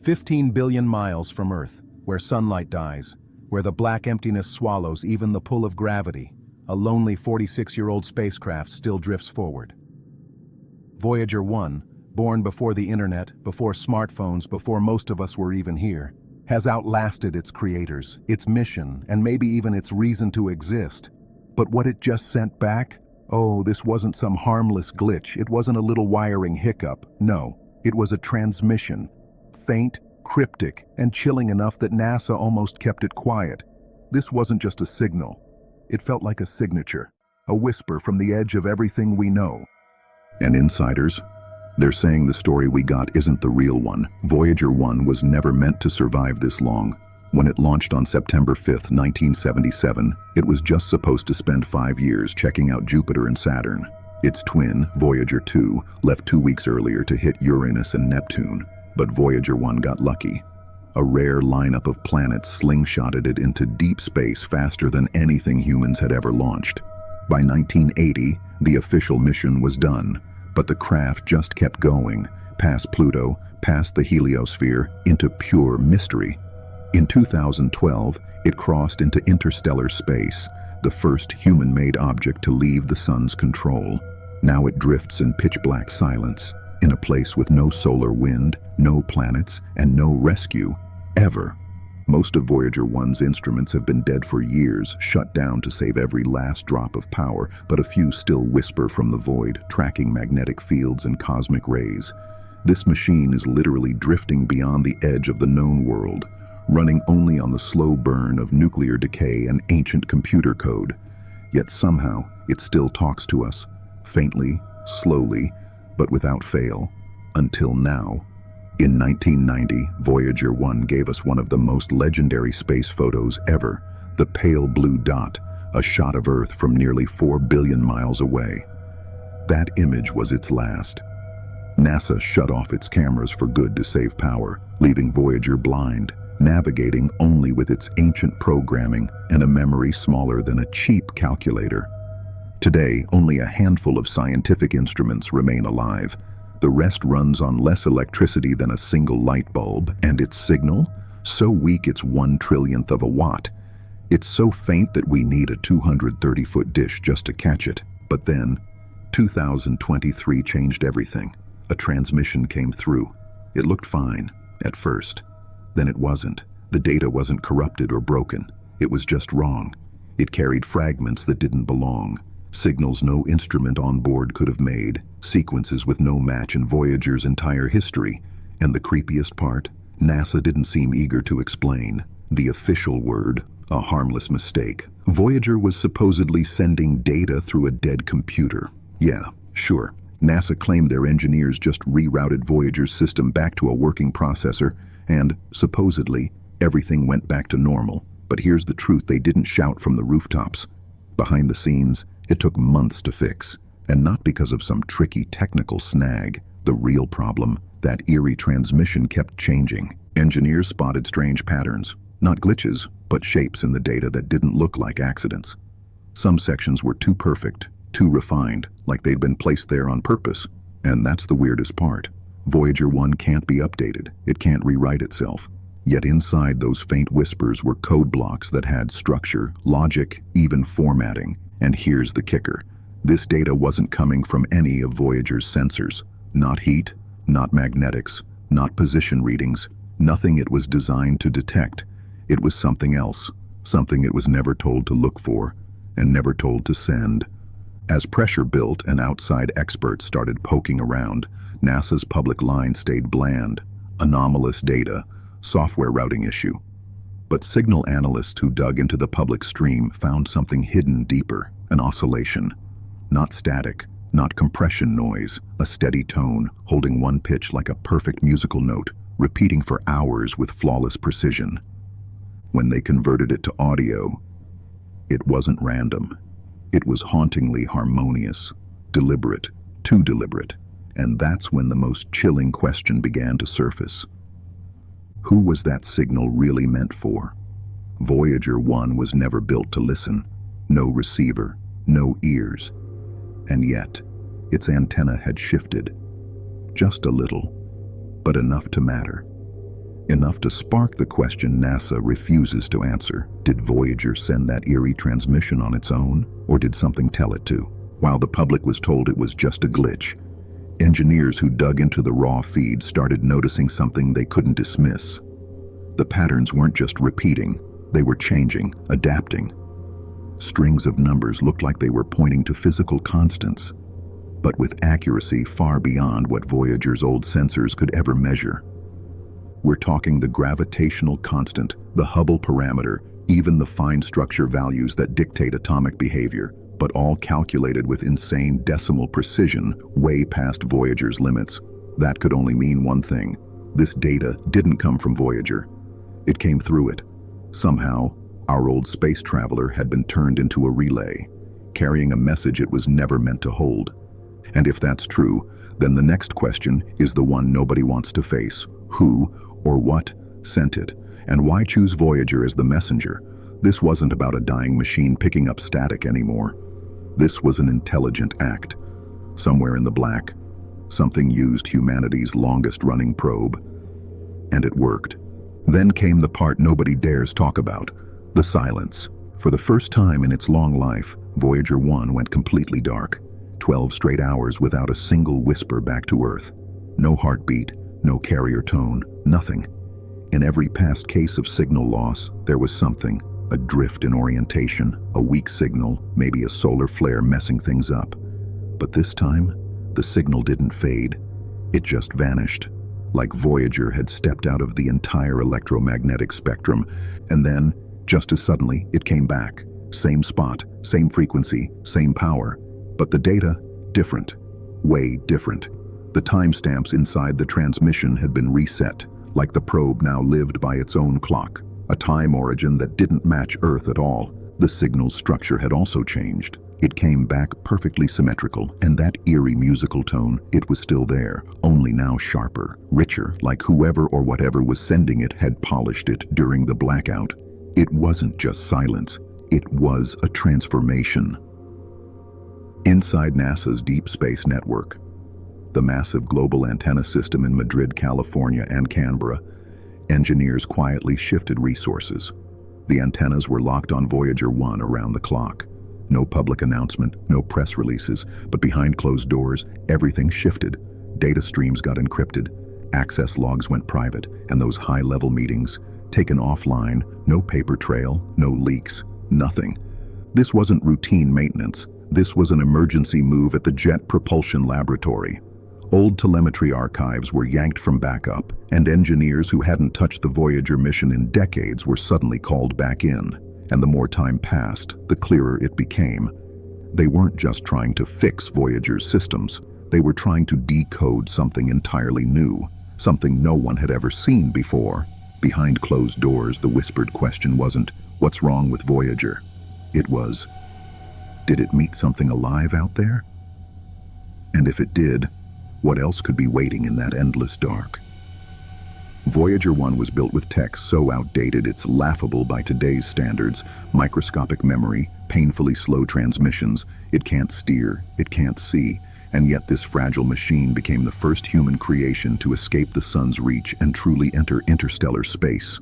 15 billion miles from Earth, where sunlight dies, where the black emptiness swallows even the pull of gravity, a lonely 46-year-old spacecraft still drifts forward. Voyager 1, born before the internet, before smartphones, before most of us were even here, has outlasted its creators, its mission, and maybe even its reason to exist. But what it just sent back? Oh, this wasn't some harmless glitch. It wasn't a little wiring hiccup. No, it was a transmission. Faint, cryptic, and chilling enough that NASA almost kept it quiet. This wasn't just a signal. It felt like a signature, a whisper from the edge of everything we know. And insiders? They're saying the story we got isn't the real one. Voyager 1 was never meant to survive this long. When it launched on September 5, 1977, it was just supposed to spend 5 years checking out Jupiter and Saturn. Its twin, Voyager 2, left 2 weeks earlier to hit Uranus and Neptune. But Voyager 1 got lucky. A rare lineup of planets slingshotted it into deep space faster than anything humans had ever launched. By 1980, the official mission was done, but the craft just kept going, past Pluto, past the heliosphere, into pure mystery. In 2012, it crossed into interstellar space, the first human-made object to leave the sun's control. Now it drifts in pitch-black silence, in a place with no solar wind, no planets, and no rescue, ever. Most of Voyager 1's instruments have been dead for years, shut down to save every last drop of power, but a few still whisper from the void, tracking magnetic fields and cosmic rays. This machine is literally drifting beyond the edge of the known world, running only on the slow burn of nuclear decay and ancient computer code. Yet somehow, it still talks to us, faintly, slowly, but without fail, until now. In 1990, Voyager 1 gave us one of the most legendary space photos ever, the pale blue dot, a shot of Earth from nearly 4 billion miles away. That image was its last. NASA shut off its cameras for good to save power, leaving Voyager blind, navigating only with its ancient programming and a memory smaller than a cheap calculator. Today, only a handful of scientific instruments remain alive. The rest runs on less electricity than a single light bulb, and its signal? So weak it's 1/1,000,000th of a watt. It's so faint that we need a 230-foot dish just to catch it. But then, 2023 changed everything. A transmission came through. It looked fine, at first. Then it wasn't. The data wasn't corrupted or broken. It was just wrong. It carried fragments that didn't belong. Signals no instrument on board could have made, sequences with no match in Voyager's entire history. And the creepiest part? NASA didn't seem eager to explain. The official word, a harmless mistake. Voyager was supposedly sending data through a dead computer. Yeah, sure. NASA claimed their engineers just rerouted Voyager's system back to a working processor, and, supposedly, everything went back to normal. But here's the truth they didn't shout from the rooftops. Behind the scenes, it took months to fix, and not because of some tricky technical snag. The real problem, that eerie transmission kept changing. Engineers spotted strange patterns, not glitches, but shapes in the data that didn't look like accidents. Some sections were too perfect, too refined, like they'd been placed there on purpose. And that's the weirdest part. Voyager 1 can't be updated, it can't rewrite itself. Yet inside those faint whispers were code blocks that had structure, logic, even formatting. And here's the kicker. This data wasn't coming from any of Voyager's sensors. Not heat, not magnetics, not position readings, nothing it was designed to detect. It was something else, something it was never told to look for, and never told to send. As pressure built and outside experts started poking around, NASA's public line stayed bland. Anomalous data, software routing issue. But signal analysts who dug into the public stream found something hidden deeper, an oscillation. Not static, not compression noise, a steady tone, holding one pitch like a perfect musical note, repeating for hours with flawless precision. When they converted it to audio, it wasn't random. It was hauntingly harmonious, deliberate, too deliberate. And that's when the most chilling question began to surface. Who was that signal really meant for? Voyager 1 was never built to listen. No receiver, no ears. And yet, its antenna had shifted. Just a little, but enough to matter. Enough to spark the question NASA refuses to answer. Did Voyager send that eerie transmission on its own, or did something tell it to? While the public was told it was just a glitch, engineers who dug into the raw feed started noticing something they couldn't dismiss. The patterns weren't just repeating, they were changing, adapting. Strings of numbers looked like they were pointing to physical constants, but with accuracy far beyond what Voyager's old sensors could ever measure. We're talking the gravitational constant, the Hubble parameter, even the fine structure values that dictate atomic behavior, but all calculated with insane decimal precision, way past Voyager's limits. That could only mean one thing. This data didn't come from Voyager. It came through it. Somehow, our old space traveler had been turned into a relay, carrying a message it was never meant to hold. And if that's true, then the next question is the one nobody wants to face. Who or what sent it? And why choose Voyager as the messenger? This wasn't about a dying machine picking up static anymore. This was an intelligent act. Somewhere in the black, something used humanity's longest-running probe. And it worked. Then came the part nobody dares talk about, the silence. For the first time in its long life, Voyager 1 went completely dark. 12 straight hours without a single whisper back to Earth. No heartbeat, no carrier tone, nothing. In every past case of signal loss, there was something. A drift in orientation, a weak signal, maybe a solar flare messing things up. But this time, the signal didn't fade. It just vanished. Like Voyager had stepped out of the entire electromagnetic spectrum, and then, just as suddenly, it came back. Same spot, same frequency, same power. But the data, different. Way different. The timestamps inside the transmission had been reset, like the probe now lived by its own clock. A time origin that didn't match Earth at all. The signal's structure had also changed. It came back perfectly symmetrical, and that eerie musical tone, it was still there, only now sharper, richer, like whoever or whatever was sending it had polished it during the blackout. It wasn't just silence, it was a transformation. Inside NASA's Deep Space Network, the massive global antenna system in Madrid, California and Canberra, engineers quietly shifted resources. The antennas were locked on Voyager 1 around the clock. No public announcement, no press releases, but behind closed doors, everything shifted. Data streams got encrypted, access logs went private, and those high-level meetings, taken offline, no paper trail, no leaks, nothing. This wasn't routine maintenance. This was an emergency move at the Jet Propulsion Laboratory. Old telemetry archives were yanked from backup, and engineers who hadn't touched the Voyager mission in decades were suddenly called back in. And the more time passed, the clearer it became. They weren't just trying to fix Voyager's systems. They were trying to decode something entirely new, something no one had ever seen before. Behind closed doors, the whispered question wasn't, "What's wrong with Voyager?" It was, did it meet something alive out there? And if it did, what else could be waiting in that endless dark? Voyager 1 was built with tech so outdated it's laughable by today's standards. Microscopic memory, painfully slow transmissions, it can't steer, it can't see, and yet this fragile machine became the first human creation to escape the sun's reach and truly enter interstellar space.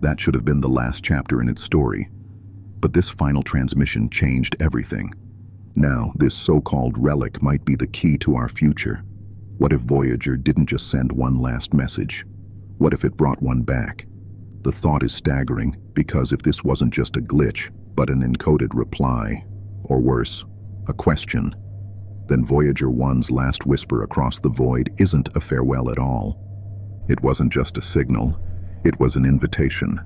That should have been the last chapter in its story. But this final transmission changed everything. Now, this so-called relic might be the key to our future. What if Voyager didn't just send one last message? What if it brought one back? The thought is staggering, because if this wasn't just a glitch, but an encoded reply, or worse, a question, then Voyager 1's last whisper across the void isn't a farewell at all. It wasn't just a signal, it was an invitation.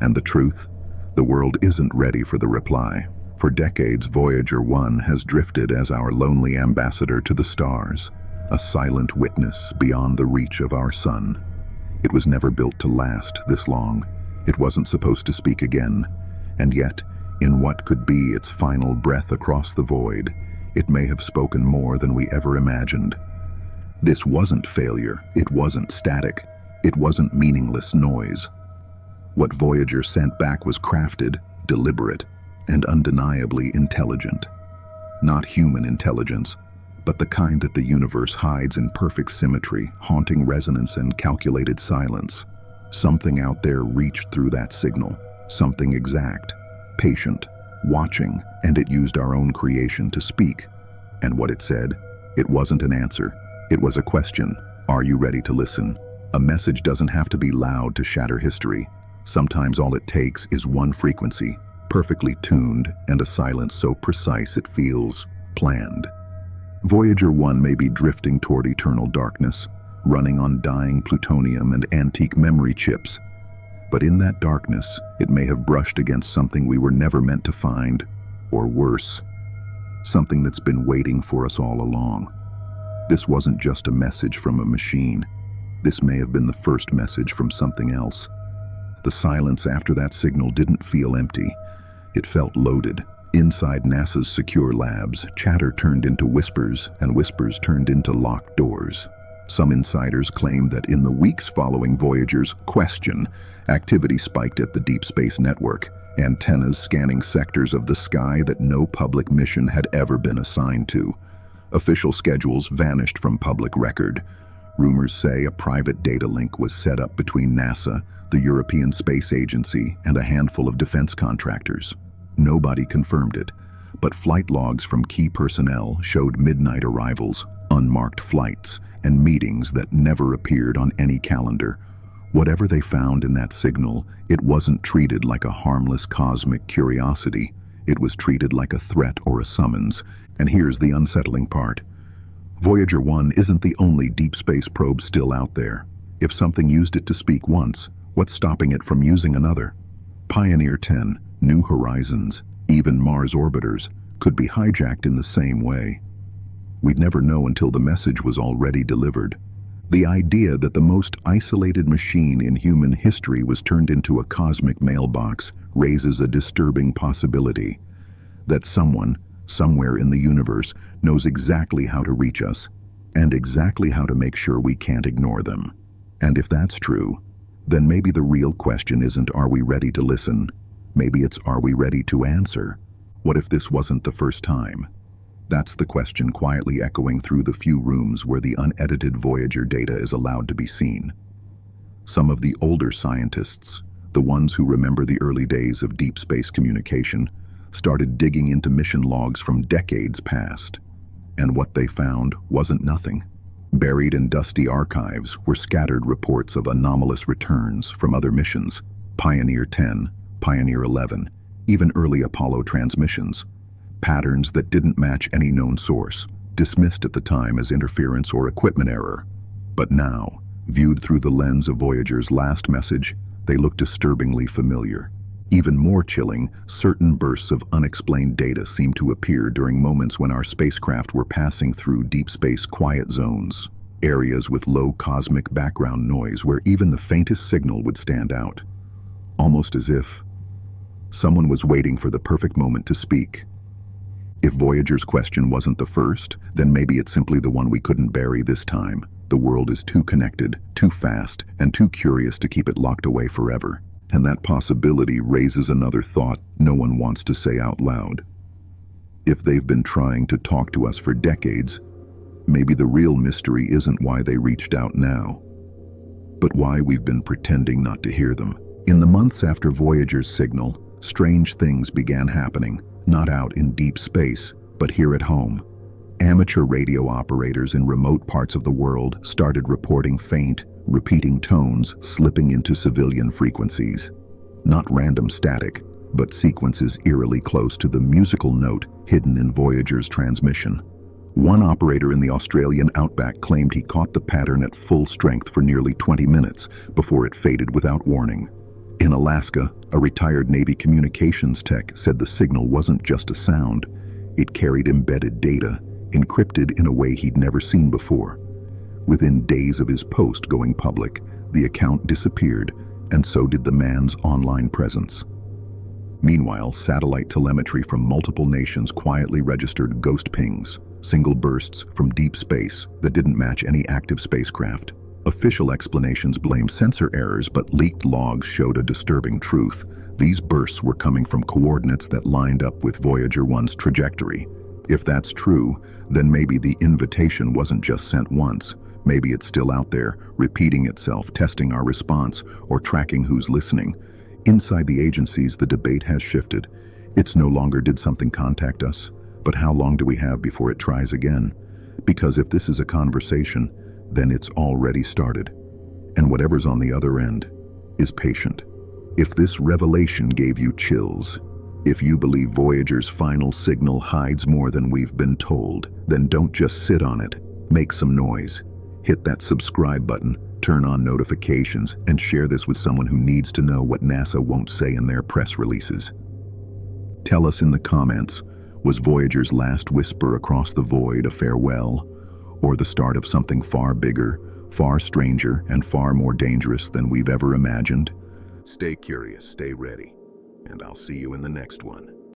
And the truth? The world isn't ready for the reply. For decades, Voyager 1 has drifted as our lonely ambassador to the stars, a silent witness beyond the reach of our sun. It was never built to last this long. It wasn't supposed to speak again. And yet, in what could be its final breath across the void, it may have spoken more than we ever imagined. This wasn't failure. It wasn't static. It wasn't meaningless noise. What Voyager sent back was crafted, deliberate, and undeniably intelligent. Not human intelligence, but the kind that the universe hides in perfect symmetry, haunting resonance and calculated silence. Something out there reached through that signal, something exact, patient, watching, and it used our own creation to speak. And what it said? It wasn't an answer. It was a question. Are you ready to listen? A message doesn't have to be loud to shatter history. Sometimes all it takes is one frequency, perfectly tuned, and a silence so precise it feels planned. Voyager 1 may be drifting toward eternal darkness, running on dying plutonium and antique memory chips. But in that darkness, it may have brushed against something we were never meant to find, or worse, something that's been waiting for us all along. This wasn't just a message from a machine. This may have been the first message from something else. The silence after that signal didn't feel empty. It felt loaded. Inside NASA's secure labs, chatter turned into whispers, and whispers turned into locked doors. Some insiders claimed that in the weeks following Voyager's question, activity spiked at the Deep Space Network, antennas scanning sectors of the sky that no public mission had ever been assigned to. Official schedules vanished from public record. Rumors say a private data link was set up between NASA, the European Space Agency, and a handful of defense contractors. Nobody confirmed it, but flight logs from key personnel showed midnight arrivals, unmarked flights, and meetings that never appeared on any calendar. Whatever they found in that signal, it wasn't treated like a harmless cosmic curiosity. It was treated like a threat or a summons. And here's the unsettling part. Voyager 1 isn't the only deep space probe still out there. If something used it to speak once, what's stopping it from using another? Pioneer 10, New Horizons, even Mars orbiters, could be hijacked in the same way. We'd never know until the message was already delivered. The idea that the most isolated machine in human history was turned into a cosmic mailbox raises a disturbing possibility. That someone, somewhere in the universe, knows exactly how to reach us, and exactly how to make sure we can't ignore them. And if that's true, then maybe the real question isn't are we ready to listen? Maybe it's are we ready to answer? What if this wasn't the first time? That's the question quietly echoing through the few rooms where the unedited Voyager data is allowed to be seen. Some of the older scientists, the ones who remember the early days of deep space communication, started digging into mission logs from decades past. And what they found wasn't nothing. Buried in dusty archives were scattered reports of anomalous returns from other missions, Pioneer 10, Pioneer 11, even early Apollo transmissions. Patterns that didn't match any known source, dismissed at the time as interference or equipment error. But now, viewed through the lens of Voyager's last message, they look disturbingly familiar. Even more chilling, certain bursts of unexplained data seem to appear during moments when our spacecraft were passing through deep space quiet zones, areas with low cosmic background noise where even the faintest signal would stand out. Almost as if someone was waiting for the perfect moment to speak. If Voyager's question wasn't the first, then maybe it's simply the one we couldn't bury this time. The world is too connected, too fast, and too curious to keep it locked away forever. And that possibility raises another thought no one wants to say out loud. If they've been trying to talk to us for decades, maybe the real mystery isn't why they reached out now, but why we've been pretending not to hear them. In the months after Voyager's signal, strange things began happening. Not out in deep space, but here at home. Amateur radio operators in remote parts of the world started reporting faint, repeating tones slipping into civilian frequencies. Not random static, but sequences eerily close to the musical note hidden in Voyager's transmission. One operator in the Australian outback claimed he caught the pattern at full strength for nearly 20 minutes before it faded without warning. In Alaska, a retired Navy communications tech said the signal wasn't just a sound. It carried embedded data, encrypted in a way he'd never seen before. Within days of his post going public, the account disappeared, and so did the man's online presence. Meanwhile, satellite telemetry from multiple nations quietly registered ghost pings, single bursts from deep space that didn't match any active spacecraft. Official explanations blamed sensor errors, but leaked logs showed a disturbing truth. These bursts were coming from coordinates that lined up with Voyager 1's trajectory. If that's true, then maybe the invitation wasn't just sent once. Maybe it's still out there, repeating itself, testing our response, or tracking who's listening. Inside the agencies, the debate has shifted. It's no longer did something contact us, but how long do we have before it tries again? Because if this is a conversation, then it's already started. And whatever's on the other end is patient. If this revelation gave you chills, if you believe Voyager's final signal hides more than we've been told, then don't just sit on it. Make some noise. Hit that subscribe button, turn on notifications, and share this with someone who needs to know what NASA won't say in their press releases. Tell us in the comments, was Voyager's last whisper across the void a farewell, or the start of something far bigger, far stranger, and far more dangerous than we've ever imagined? Stay curious, stay ready, and I'll see you in the next one.